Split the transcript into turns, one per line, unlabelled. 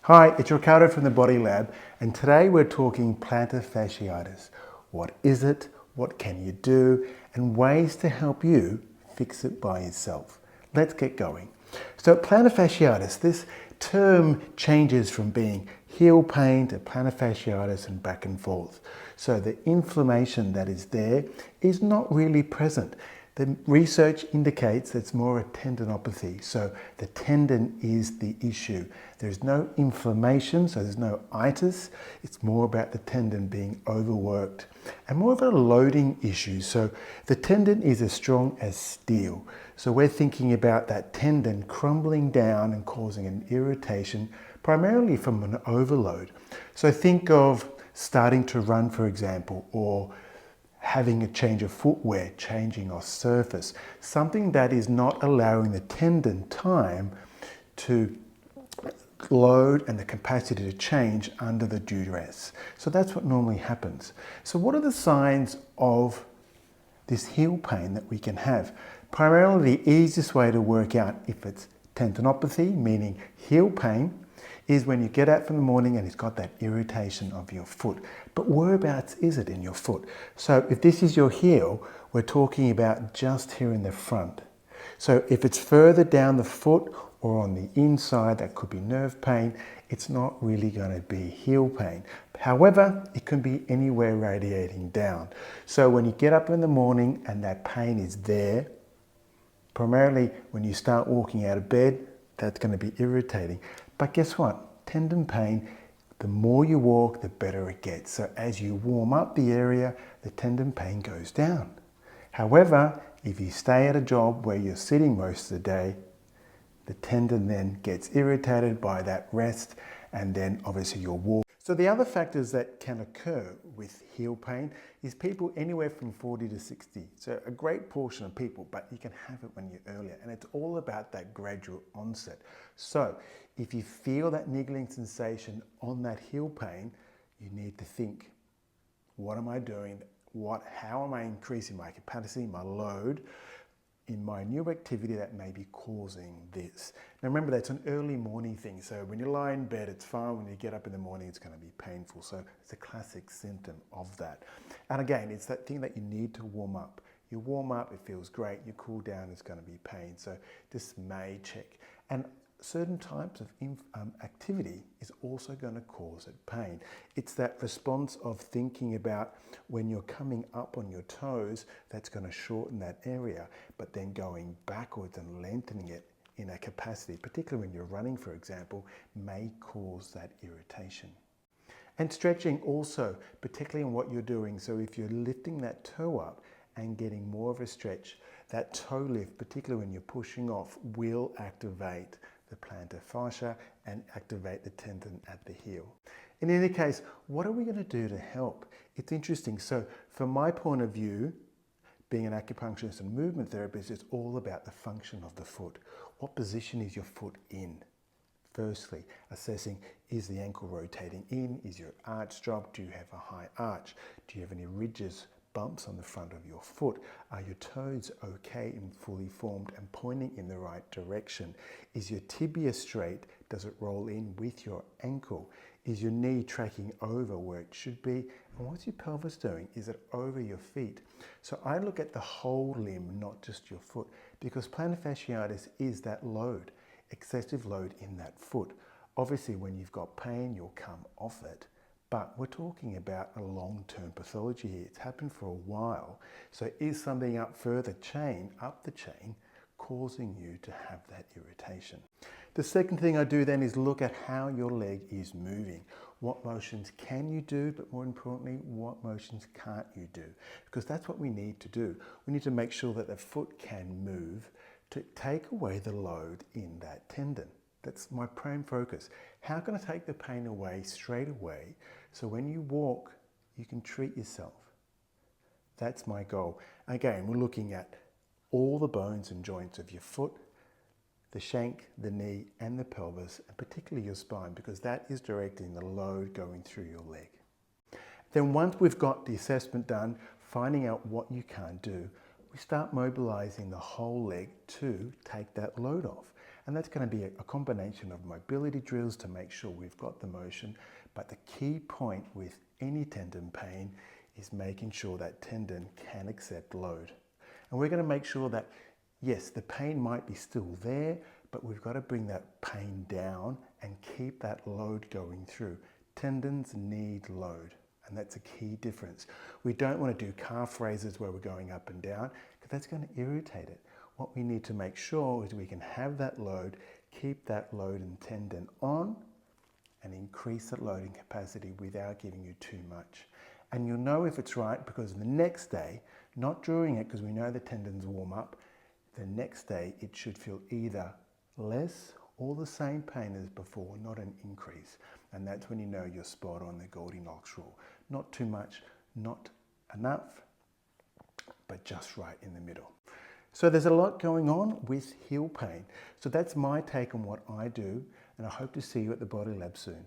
Hi, it's Ricardo from the Body Lab, and today we're talking plantar fasciitis. What is it? What can you do? And ways to help you fix it by yourself. Let's get going. So plantar fasciitis, this term changes from being heel pain to plantar fasciitis and back and forth. So the inflammation that is there is not really present. The research indicates it's more a tendinopathy, so the tendon is the issue. There's no inflammation, so there's no itis. It's more about the tendon being overworked and more of a loading issue. So the tendon is as strong as steel. So we're thinking about that tendon crumbling down and causing an irritation, primarily from an overload. So think of starting to run, for example, or having a change of footwear, changing of surface, something that is not allowing the tendon time to load and the capacity to change under the duress. So that's what normally happens. So what are the signs of this heel pain that we can have? Primarily, the easiest way to work out if it's tendinopathy, meaning heel pain, is when you get out from the morning and it's got that irritation of your foot. But whereabouts is it in your foot? So if this is your heel, we're talking about just here in the front. So if it's further down the foot or on the inside, that could be nerve pain. It's not really going to be heel pain. However, it can be anywhere radiating down. So when you get up in the morning and that pain is there, primarily when you start walking out of bed, that's going to be irritating. But guess what? Tendon pain, the more you walk, the better it gets. So as you warm up the area, the tendon pain goes down. However, if you stay at a job where you're sitting most of the day, the tendon then gets irritated by that rest, and then obviously you'll walk. So the other factors that can occur with heel pain is people anywhere from 40 to 60. So a great portion of people, but you can have it when you're earlier. And it's all about that gradual onset. So if you feel that niggling sensation on that heel pain, you need to think, what am I doing? How am I increasing my capacity, my load in my new activity that may be causing this? Now remember, that's an early morning thing. So when you lie in bed, it's fine. When you get up in the morning, it's going to be painful. So it's a classic symptom of that. And again, it's that thing that you need to warm up. You warm up, it feels great. You cool down, it's going to be pain. So this may check. And certain types of activity is also going to cause it pain. It's that response of thinking about when you're coming up on your toes, that's going to shorten that area, but then going backwards and lengthening it in a capacity, particularly when you're running, for example, may cause that irritation. And stretching also, particularly in what you're doing. So if you're lifting that toe up and getting more of a stretch, that toe lift, particularly when you're pushing off, will activate the plantar fascia and activate the tendon at the heel. In any case, what are we going to do to help? It's interesting. So from my point of view, being an acupuncturist and movement therapist, it's all about the function of the foot. What position is your foot in? Firstly, assessing, is the ankle rotating in? Is your arch dropped? Do you have a high arch? Do you have any ridges, bumps on the front of your foot? Are your toes okay and fully formed and pointing in the right direction? Is your tibia straight? Does it roll in with your ankle? Is your knee tracking over where it should be? And what's your pelvis doing? Is it over your feet? So I look at the whole limb, not just your foot, because plantar fasciitis is that load, excessive load in that foot. Obviously, when you've got pain, you'll come off it. But we're talking about a long-term pathology here. It's happened for a while. So is something up the chain, causing you to have that irritation? The second thing I do then is look at how your leg is moving. What motions can you do, but more importantly, what motions can't you do? Because that's what we need to do. We need to make sure that the foot can move to take away the load in that tendon. That's my prime focus. How can I take the pain away straight away so when you walk, you can treat yourself? That's my goal. Again, we're looking at all the bones and joints of your foot, the shank, the knee, and the pelvis, and particularly your spine, because that is directing the load going through your leg. Then once we've got the assessment done, finding out what you can't do, we start mobilizing the whole leg to take that load off. And that's going to be a combination of mobility drills to make sure we've got the motion. But the key point with any tendon pain is making sure that tendon can accept load. And we're going to make sure that, yes, the pain might be still there, but we've got to bring that pain down and keep that load going through. Tendons need load, and that's a key difference. We don't want to do calf raises where we're going up and down, because that's going to irritate it. What we need to make sure is we can have that load, keep that load and tendon on, and increase that loading capacity without giving you too much. And you'll know if it's right because the next day, not during it because we know the tendons warm up, the next day it should feel either less or the same pain as before, not an increase. And that's when you know you're spot on the Goldilocks rule. Not too much, not enough, but just right in the middle. So there's a lot going on with heel pain. So that's my take on what I do, and I hope to see you at the Body Lab soon.